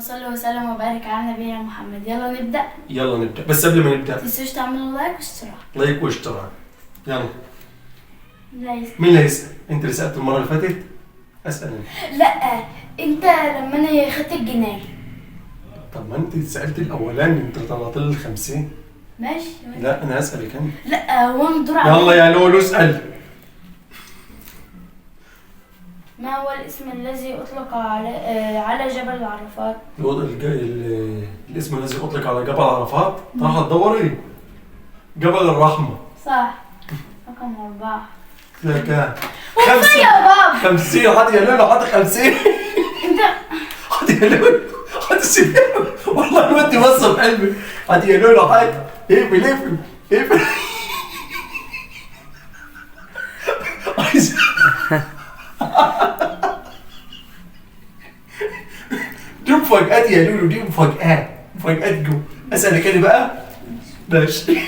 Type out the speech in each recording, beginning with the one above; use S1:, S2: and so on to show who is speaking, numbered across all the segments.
S1: صل وسلم وبارك على نبينا محمد. يلا نبدأ.
S2: يلا نبدأ، بس قبل ما نبدأ
S1: متنسوش تعملوا لايك واشتراك.
S2: لايك واشتراك. يلا.
S1: لايك.
S2: مين اللي هيسأل؟ انت اللي سألت المرة اللي فاتت؟ اسأل انت.
S1: لا، انت لما انا خدت الجنيه.
S2: طب ما انت سألت الأولاني، انت طلعت لي 50.
S1: ماشي.
S2: لا انا هسألك انت.
S1: لا، هو الدور عليك.
S2: يلا يا لولو اسأل.
S1: ما هو الاسم الذي أطلق على جبل العرفات؟
S2: الاسم الذي أطلق على جبل عرفات؟ راح تدور ايه؟ جبل الرحمة.
S1: صح. رقم 4.
S2: لا كام؟
S1: وفي يا بابا
S2: 50. حاطط يا لولو، حاطط 50.
S1: انت
S2: حاطط يا لولو، حاطط 60. والله ما انت بص بقلبي. حاطط يا لولو، حاطط. اقفل اقفل اقفل. عايز دي مفاجآت يا لولو، دي مفاجآت جو. أسألك أنا بقى؟ ماشي.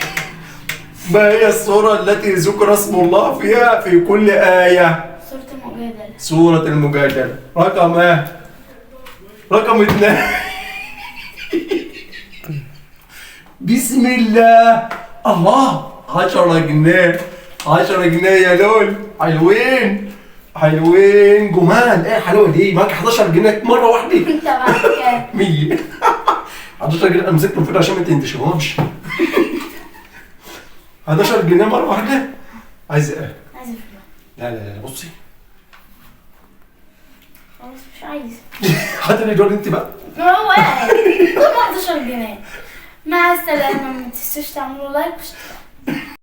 S2: ما هي السورة التي ذكر اسم الله فيها في كل آية؟
S1: سورة المجادلة.
S2: سورة المجادلة. رقم ايه؟ رقم 2. بسم الله. الله. 10 جنيه. 10 جنيه يا لول. حلوين حلوين جمال. ايه حلوه دي؟ معاك 11 جنيه مره واحده.
S1: انت معاك كام؟
S2: 100. 11 جنيه امسكهم فين عشان ما تنتشرهمش. 11 جنيه مره واحده. عايز ايه؟
S1: عايز فلوس.
S2: لا لا لا بصي.
S1: خلاص مش عايز.
S2: هات لي دول انت بقى.
S1: ما هو قاعد. طب 11 جنيه. مع السلامة. ما تنسوش تعملوا لايك واشتراك.